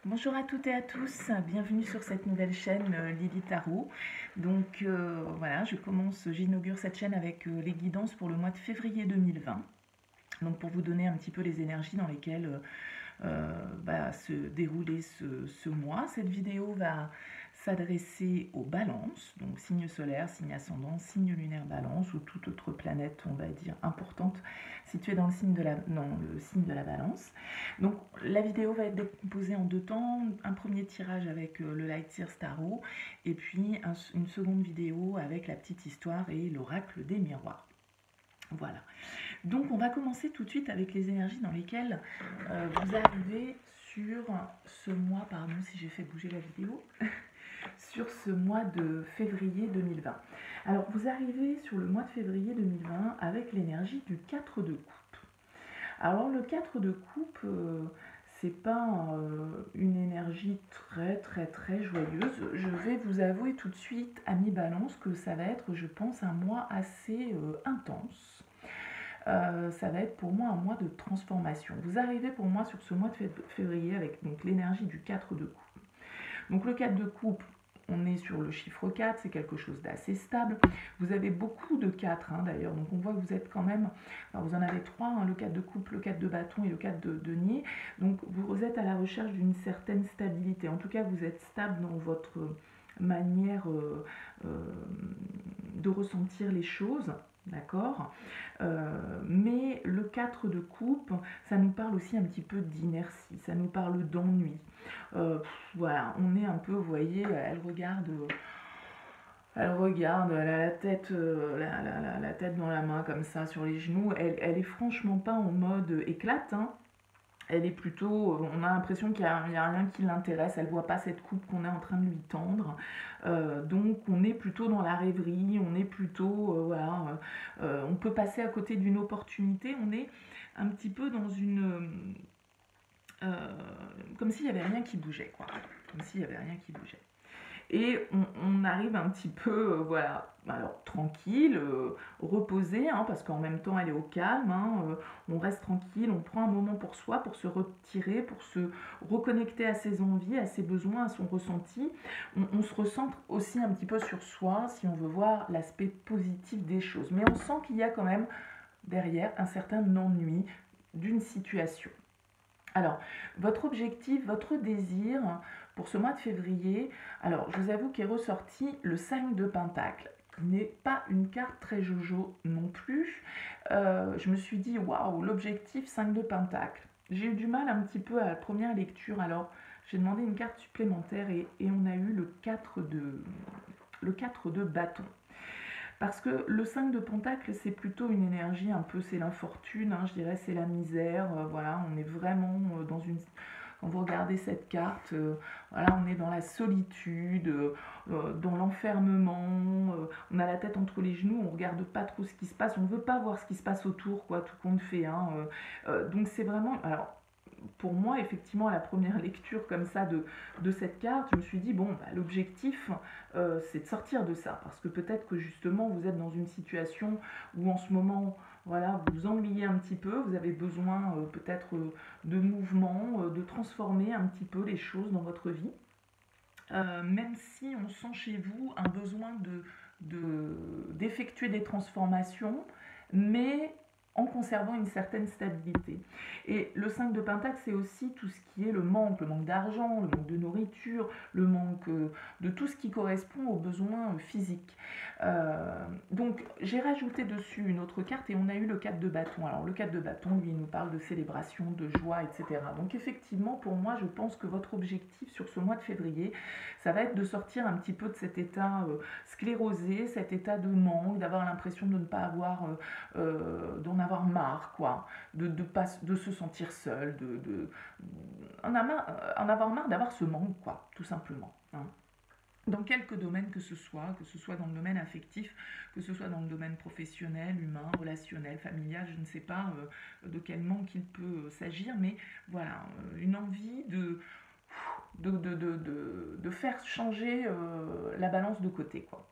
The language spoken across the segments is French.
Bonjour à toutes et à tous, bienvenue sur cette nouvelle chaîne Lily Tarot. Donc voilà, j'inaugure cette chaîne avec les guidances pour le mois de février 2020. Donc pour vous donner un petit peu les énergies dans lesquelles va se dérouler ce mois. Cette vidéo va s'adresser aux balances, donc signe solaire, signe ascendant, signe lunaire balance ou toute autre planète, on va dire, importante située dans le signe de la balance. Donc la vidéo va être décomposée en deux temps, un premier tirage avec le Light Seers Tarot et puis une seconde vidéo avec la petite histoire et l'oracle des miroirs. Voilà. Donc on va commencer tout de suite avec les énergies dans lesquelles vous arrivez sur ce mois, pardon si j'ai fait bouger la vidéo, sur ce mois de février 2020. Alors vous arrivez sur le mois de février 2020 avec l'énergie du 4 de coupe. Alors le 4 de coupe, c'est pas une énergie très joyeuse. Je vais vous avouer tout de suite, amis balance, que ça va être, je pense, un mois assez intense. Ça va être pour moi un mois de transformation. Vous arrivez pour moi sur ce mois de février avec l'énergie du 4 de coupe. Donc le 4 de coupe, on est sur le chiffre 4, c'est quelque chose d'assez stable. Vous avez beaucoup de 4 d'ailleurs, donc on voit que vous êtes quand même, enfin, vous en avez 3, le 4 de coupe, le 4 de bâton et le 4 de denier. Donc vous êtes à la recherche d'une certaine stabilité. En tout cas, vous êtes stable dans votre manière de ressentir les choses. D'accord, mais le 4 de coupe, ça nous parle aussi un petit peu d'inertie, ça nous parle d'ennui. Voilà, on est un peu, vous voyez, elle regarde, elle a la tête, la tête dans la main comme ça sur les genoux. Elle est franchement pas en mode éclate, hein. Elle est plutôt, on a l'impression qu'il n'y a rien qui l'intéresse, elle ne voit pas cette coupe qu'on est en train de lui tendre. Donc on est plutôt dans la rêverie, on est plutôt, voilà, on peut passer à côté d'une opportunité, on est un petit peu dans une... comme s'il n'y avait rien qui bougeait, quoi. Comme s'il n'y avait rien qui bougeait. Et on arrive un petit peu, voilà, alors tranquille, reposé, parce qu'en même temps elle est au calme, on reste tranquille, on prend un moment pour soi, pour se retirer, pour se reconnecter à ses envies, à ses besoins, à son ressenti. On se recentre aussi un petit peu sur soi, si on veut voir l'aspect positif des choses. Mais on sent qu'il y a quand même derrière un certain ennui d'une situation. Alors, votre objectif, votre désir pour ce mois de février, alors je vous avoue qu'est ressorti le 5 de Pentacle. Il n'est pas une carte très jojo non plus. Je me suis dit, waouh, l'objectif 5 de Pentacle. J'ai eu du mal un petit peu à la première lecture, alors j'ai demandé une carte supplémentaire et on a eu le 4 de bâton. Parce que le 5 de Pentacle, c'est plutôt une énergie un peu, c'est l'infortune, je dirais, c'est la misère. Voilà, on est vraiment dans une... Quand vous regardez cette carte, voilà, on est dans la solitude, dans l'enfermement, on a la tête entre les genoux, on ne regarde pas trop ce qui se passe, on ne veut pas voir ce qui se passe autour, quoi, tout compte fait. Donc c'est vraiment... Alors, pour moi, effectivement, à la première lecture comme ça de cette carte, je me suis dit, bon, l'objectif, c'est de sortir de ça. Parce que peut-être que justement, vous êtes dans une situation où en ce moment, voilà, vous vous ennuyez un petit peu, vous avez besoin peut-être de mouvement, de transformer un petit peu les choses dans votre vie. Même si on sent chez vous un besoin d'effectuer des transformations, mais en conservant une certaine stabilité. Et le 5 de Pentacle, c'est aussi tout ce qui est le manque d'argent, le manque de nourriture, le manque de tout ce qui correspond aux besoins physiques. Donc j'ai rajouté dessus une autre carte et on a eu le 4 de bâton. Alors le 4 de bâton, lui, il nous parle de célébration, de joie, etc. Donc effectivement, pour moi, je pense que votre objectif sur ce mois de février, ça va être de sortir un petit peu de cet état sclérosé, cet état de manque, d'avoir l'impression de ne pas avoir, d'en avoir marre, quoi, de se sentir seul, en avoir marre d'avoir ce manque, quoi, tout simplement. Dans quelques domaines que ce soit dans le domaine affectif, que ce soit dans le domaine professionnel, humain, relationnel, familial, je ne sais pas de quel manque il peut s'agir, mais voilà, une envie de faire changer la balance de côté, quoi.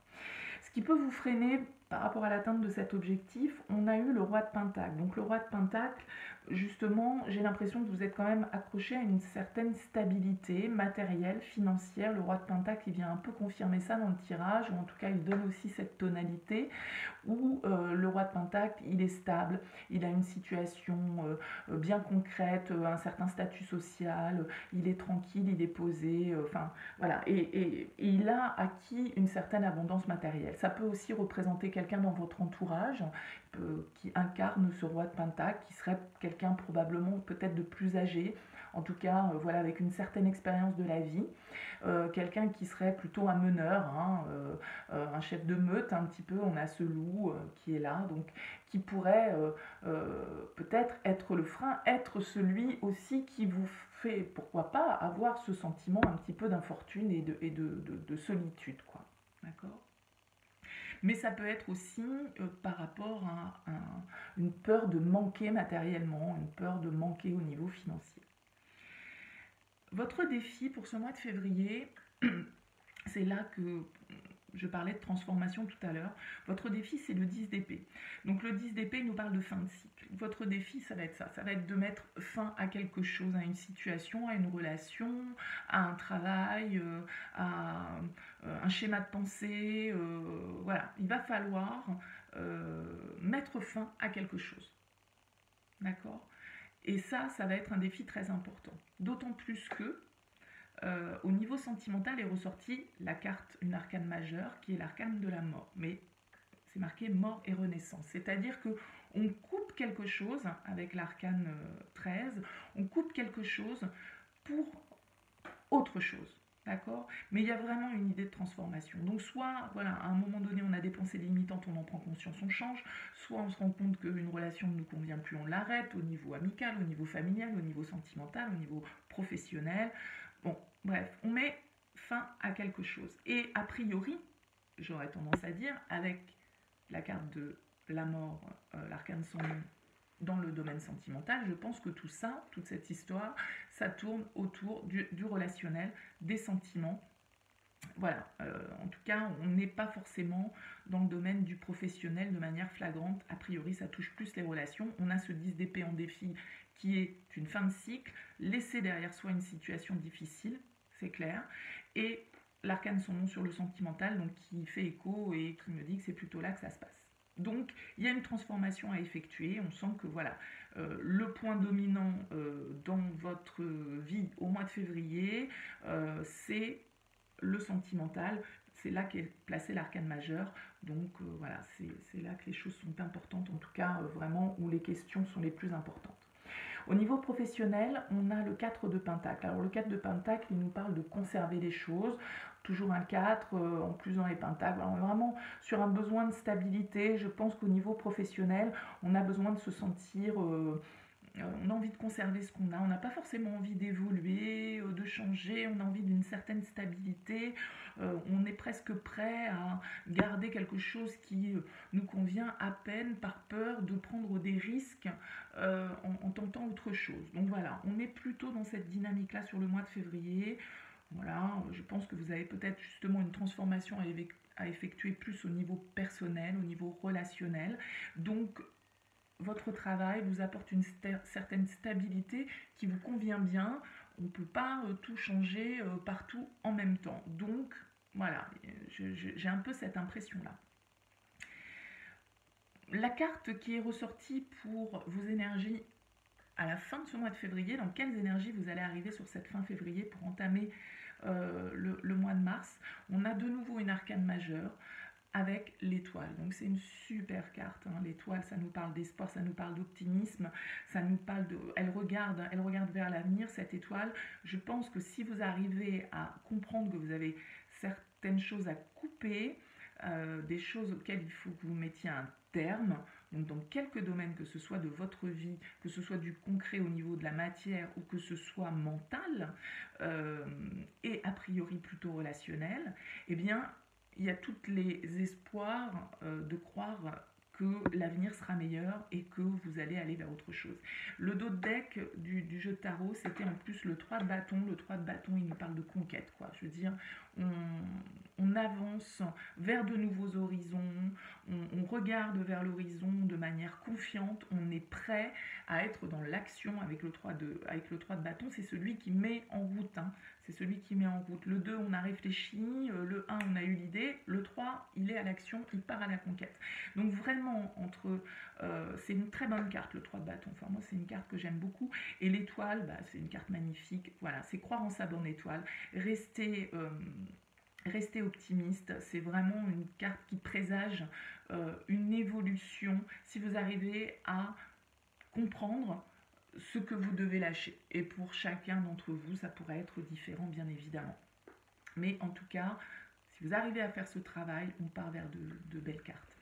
Ce qui peut vous freiner par rapport à l'atteinte de cet objectif, on a eu le roi de Pentacle. Donc le roi de Pentacle, justement, j'ai l'impression que vous êtes quand même accroché à une certaine stabilité matérielle, financière. Le roi de Pentacle, il vient un peu confirmer ça dans le tirage, ou en tout cas, il donne aussi cette tonalité où le roi de Pentacle, il est stable, il a une situation bien concrète, un certain statut social, il est tranquille, il est posé, enfin voilà, et il a acquis une certaine abondance matérielle. Ça peut aussi représenter quelqu'un dans votre entourage qui incarne ce roi de Pentacle, qui serait quelqu'un probablement peut-être de plus âgé, en tout cas voilà, avec une certaine expérience de la vie, quelqu'un qui serait plutôt un meneur, hein, un chef de meute un petit peu, on a ce loup qui est là, donc qui pourrait peut-être être le frein, être celui aussi qui vous fait, pourquoi pas, avoir ce sentiment un petit peu d'infortune et de solitude, quoi. D'accord ? Mais ça peut être aussi par rapport à une peur de manquer matériellement, une peur de manquer au niveau financier. Votre défi pour ce mois de février, c'est là que je parlais de transformation tout à l'heure. Votre défi, c'est le 10 d'épée. Donc le 10 d'épée, il nous parle de fin de cycle. Votre défi, ça va être ça. Ça va être de mettre fin à quelque chose, à une situation, à une relation, à un travail, à un schéma de pensée. Voilà, il va falloir mettre fin à quelque chose. D'accord ? Et ça va être un défi très important. D'autant plus que au niveau sentimental est ressortie la carte, une arcane majeure, qui est l'arcane de la mort. Mais c'est marqué mort et renaissance. C'est-à-dire que on coupe quelque chose avec l'arcane 13, on coupe quelque chose pour autre chose. D'accord ? Mais il y a vraiment une idée de transformation. Donc soit, voilà, à un moment donné, on a des pensées limitantes, on en prend conscience, on change. Soit on se rend compte qu'une relation ne nous convient plus, on l'arrête au niveau amical, au niveau familial, au niveau sentimental, au niveau professionnel. Bon, bref, on met fin à quelque chose. Et a priori, j'aurais tendance à dire, avec la carte de la mort, l'arcane sans nom, dans le domaine sentimental, je pense que tout ça, toute cette histoire, ça tourne autour du relationnel, des sentiments. Voilà, en tout cas, on n'est pas forcément dans le domaine du professionnel de manière flagrante. A priori, ça touche plus les relations. On a ce 10 d'épée en défi qui est une fin de cycle, laisser derrière soi une situation difficile, c'est clair, et l'arcane son nom sur le sentimental, donc qui fait écho et qui me dit que c'est plutôt là que ça se passe. Donc, il y a une transformation à effectuer. On sent que voilà, le point dominant dans votre vie au mois de février, c'est le sentimental. C'est là qu'est placé l'arcane majeur. Donc voilà, c'est là que les choses sont importantes, en tout cas vraiment où les questions sont les plus importantes. Au niveau professionnel, on a le 4 de Pentacle. Alors le 4 de Pentacle, il nous parle de conserver les choses. Toujours un 4, en plus dans les Pentacles. Alors, vraiment sur un besoin de stabilité. Je pense qu'au niveau professionnel, on a besoin de se sentir... on a envie de conserver ce qu'on a, on n'a pas forcément envie d'évoluer, de changer, on a envie d'une certaine stabilité, on est presque prêt à garder quelque chose qui nous convient à peine par peur de prendre des risques en tentant autre chose. Donc voilà, on est plutôt dans cette dynamique-là sur le mois de février. Voilà, je pense que vous avez peut-être justement une transformation à effectuer plus au niveau personnel, au niveau relationnel. Donc votre travail vous apporte une certaine stabilité qui vous convient bien. On ne peut pas tout changer partout en même temps. Donc, voilà, j'ai un peu cette impression-là. La carte qui est ressortie pour vos énergies à la fin de ce mois de février, dans quelles énergies vous allez arriver sur cette fin février pour entamer le mois de mars, on a de nouveau une arcane majeure avec l'étoile. Donc c'est une super carte, hein. L'étoile, ça nous parle d'espoir, ça nous parle d'optimisme, ça nous parle de... Elle regarde vers l'avenir, cette étoile. Je pense que si vous arrivez à comprendre que vous avez certaines choses à couper, des choses auxquelles il faut que vous mettiez un terme, donc dans quelques domaines, que ce soit de votre vie, que ce soit du concret au niveau de la matière ou que ce soit mental, et a priori plutôt relationnel, eh bien il y a tous les espoirs de croire que l'avenir sera meilleur et que vous allez aller vers autre chose. Le dos de deck du jeu de tarot, c'était en plus le 3 de bâton. Le 3 de bâton, il nous parle de conquête, quoi. Je veux dire, on avance vers de nouveaux horizons, on regarde vers l'horizon de manière confiante, on est prêt à être dans l'action avec le 3 de bâton. C'est celui qui met en route, hein. C'est celui qui met en route. Le 2, on a réfléchi, le 1, on a eu l'idée, le 3, il est à l'action, il part à la conquête. Donc vraiment, c'est une très bonne carte, le 3 de bâton. Enfin, moi, c'est une carte que j'aime beaucoup. Et l'étoile, bah, c'est une carte magnifique. Voilà, c'est croire en sa bonne étoile. Restez optimiste, c'est vraiment une carte qui présage une évolution si vous arrivez à comprendre ce que vous devez lâcher. Et pour chacun d'entre vous, ça pourrait être différent, bien évidemment. Mais en tout cas, si vous arrivez à faire ce travail, on part vers de belles cartes.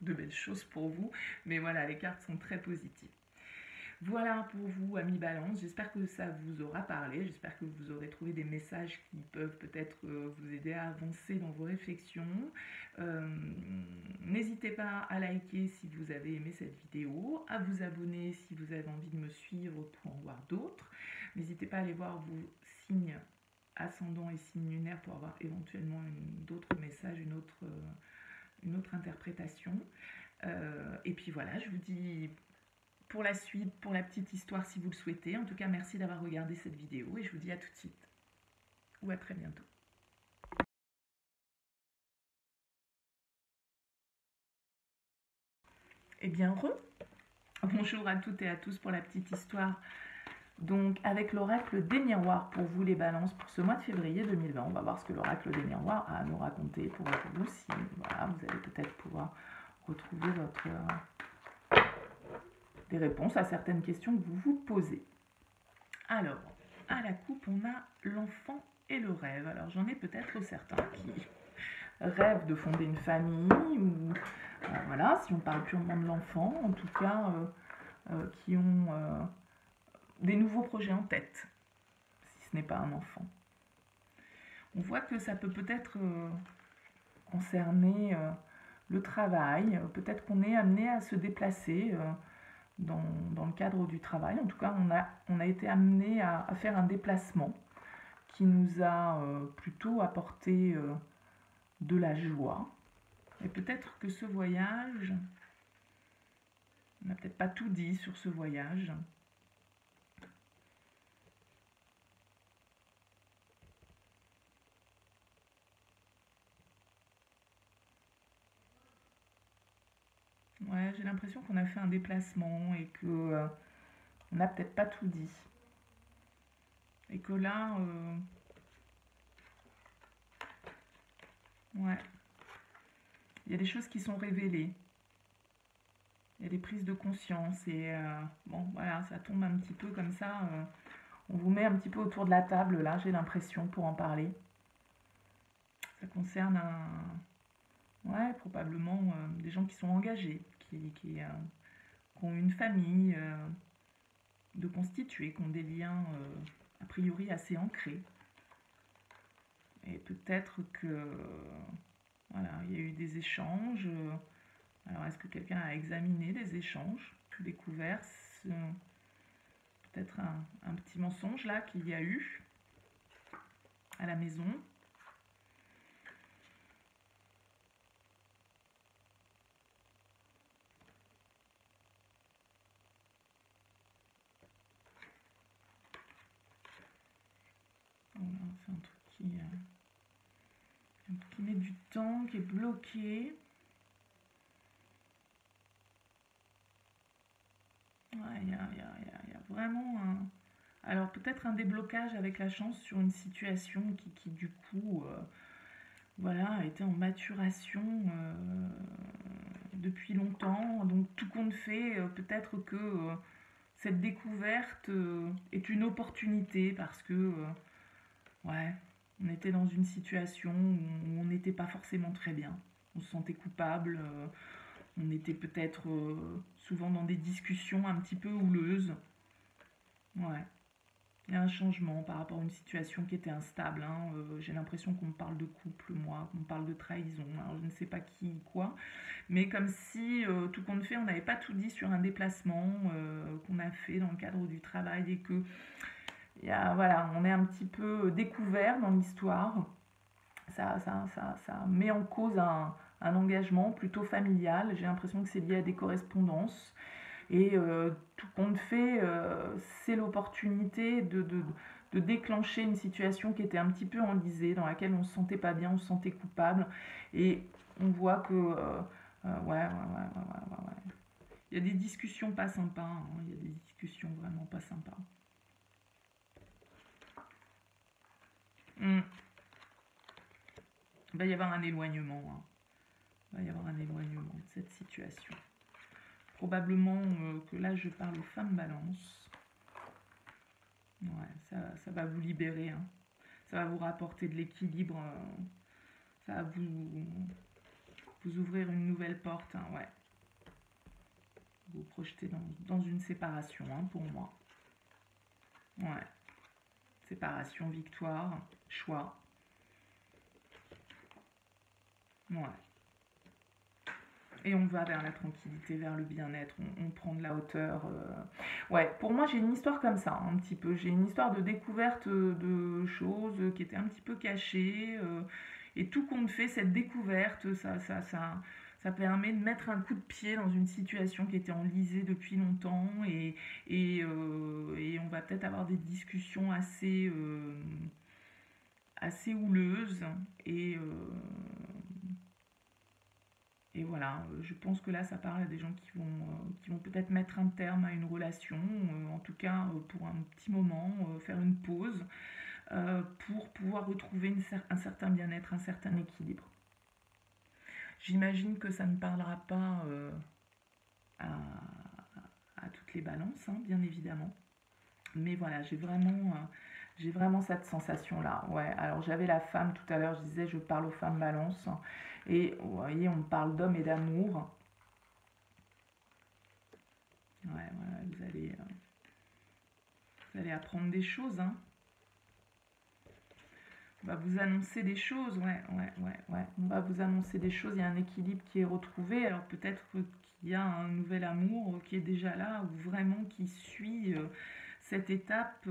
De belles choses pour vous. Mais voilà, les cartes sont très positives. Voilà pour vous, amis Balance. J'espère que ça vous aura parlé. J'espère que vous aurez trouvé des messages qui peuvent peut-être vous aider à avancer dans vos réflexions. N'hésitez pas à liker si vous avez aimé cette vidéo, à vous abonner si vous avez envie de me suivre pour en voir d'autres. N'hésitez pas à aller voir vos signes ascendants et signes lunaires pour avoir éventuellement d'autres messages, une autre interprétation. Et puis voilà, je vous dis pour la suite, pour la petite histoire si vous le souhaitez. En tout cas, merci d'avoir regardé cette vidéo et je vous dis à tout de suite ou à très bientôt. Eh bien, bonjour à toutes et à tous pour la petite histoire. Donc, avec l'oracle des miroirs pour vous les balances pour ce mois de février 2020. On va voir ce que l'oracle des miroirs a à nous raconter pour vous. Si voilà, vous allez peut-être pouvoir retrouver des réponses à certaines questions que vous vous posez. Alors, à la coupe, on a l'enfant et le rêve. Alors, j'en ai peut-être certains qui rêvent de fonder une famille, ou voilà, si on parle purement de l'enfant, en tout cas, qui ont des nouveaux projets en tête, si ce n'est pas un enfant. On voit que ça peut peut-être concerner le travail, peut-être qu'on est amené à se déplacer dans le cadre du travail. En tout cas, on a été amené à faire un déplacement qui nous a plutôt apporté de la joie. Et peut-être que ce voyage, on n'a peut-être pas tout dit sur ce voyage. Ouais, j'ai l'impression qu'on a fait un déplacement et que on n'a peut-être pas tout dit. Et que là, ouais, il y a des choses qui sont révélées. Il y a des prises de conscience et bon, voilà, ça tombe un petit peu comme ça. On vous met un petit peu autour de la table, là, j'ai l'impression, pour en parler. Ça concerne ouais, probablement des gens qui sont engagés, qui ont une famille de constituer, qui ont des liens a priori assez ancrés. Et peut-être que voilà, il y a eu des échanges. Alors, est-ce que quelqu'un a examiné les échanges, découvert peut-être un petit mensonge là qu'il y a eu à la maison? Voilà, c'est un truc qui met du temps, qui est bloqué. Ouais, il y a vraiment alors peut-être un déblocage avec la chance sur une situation qui du coup voilà, a été en maturation depuis longtemps. Donc tout compte fait, peut-être que cette découverte est une opportunité parce que ouais, on était dans une situation où on n'était pas forcément très bien. On se sentait coupable, on était peut-être souvent dans des discussions un petit peu houleuses. Ouais. Il y a un changement par rapport à une situation qui était instable. Hein. J'ai l'impression qu'on me parle de couple, moi, qu'on me parle de trahison. Alors, je ne sais pas qui, quoi. Mais comme si, tout compte fait, on n'avait pas tout dit sur un déplacement qu'on a fait dans le cadre du travail et que voilà, on est un petit peu découvert dans l'histoire. Ça met en cause un engagement plutôt familial. J'ai l'impression que c'est lié à des correspondances. Et tout compte fait, c'est l'opportunité de déclencher une situation qui était un petit peu enlisée, dans laquelle on ne se sentait pas bien, on se sentait coupable. Et on voit que... ouais. Il y a des discussions pas sympas. Hein. Il y a des discussions vraiment pas sympas. Il va y avoir un éloignement. Hein. Il va y avoir un éloignement de cette situation. Probablement que là, je parle aux femmes balance. Ouais, ça va vous libérer. Hein. Ça va vous rapporter de l'équilibre. Ça va vous ouvrir une nouvelle porte. Hein, ouais. Vous projetez dans une séparation, hein, pour moi. Ouais. Séparation, victoire, choix. Ouais. Et on va vers la tranquillité, vers le bien-être, on prend de la hauteur. Ouais, pour moi j'ai une histoire comme ça, un petit peu. J'ai une histoire de découverte de choses qui étaient un petit peu cachées. Et tout compte fait, cette découverte, ça permet de mettre un coup de pied dans une situation qui était enlisée depuis longtemps. Et on va peut-être avoir des discussions assez houleuses. Et voilà, je pense que là, ça parle à des gens qui vont peut-être mettre un terme à une relation, en tout cas pour un petit moment, faire une pause, pour pouvoir retrouver un certain bien-être, un certain équilibre. J'imagine que ça ne parlera pas à toutes les balances, hein, bien évidemment. Mais voilà, j'ai vraiment cette sensation-là. Ouais, alors j'avais la femme tout à l'heure, je disais je parle aux femmes balance. Et vous voyez, on parle d'hommes et d'amour. Ouais, voilà, vous allez apprendre des choses, hein. On va vous annoncer des choses, ouais. On va vous annoncer des choses, il y a un équilibre qui est retrouvé. Alors peut-être qu'il y a un nouvel amour qui est déjà là, ou vraiment qui suit cette étape.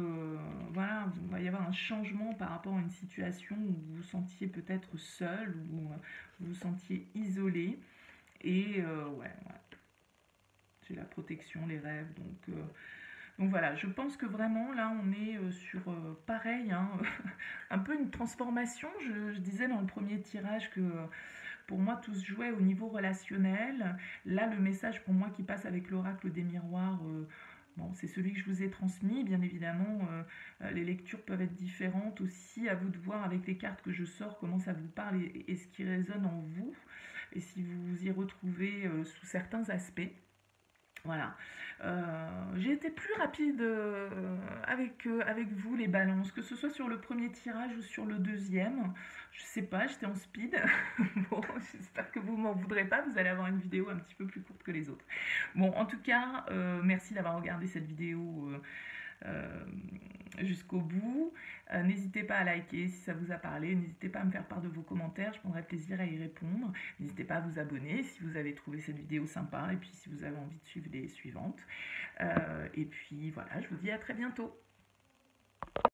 Voilà, il va y avoir un changement par rapport à une situation où vous vous sentiez peut-être seul, ou vous vous sentiez isolé. Et ouais. J'ai la protection, les rêves, donc voilà, je pense que vraiment là on est sur pareil, hein, un peu une transformation. Je disais dans le premier tirage que pour moi tout se jouait au niveau relationnel. Là le message pour moi qui passe avec l'oracle des miroirs, bon, c'est celui que je vous ai transmis. Bien évidemment, les lectures peuvent être différentes aussi. À vous de voir avec les cartes que je sors comment ça vous parle et ce qui résonne en vous. Et si vous vous y retrouvez sous certains aspects. Voilà. J'ai été plus rapide avec vous, les balances, que ce soit sur le premier tirage ou sur le deuxième. Je sais pas, j'étais en speed. Bon, j'espère que vous m'en voudrez pas. Vous allez avoir une vidéo un petit peu plus courte que les autres. Bon, en tout cas, merci d'avoir regardé cette vidéo jusqu'au bout. N'hésitez pas à liker si ça vous a parlé. N'hésitez pas à me faire part de vos commentaires. Je prendrai plaisir à y répondre. N'hésitez pas à vous abonner si vous avez trouvé cette vidéo sympa et puis si vous avez envie de suivre les suivantes. Et puis voilà, je vous dis à très bientôt.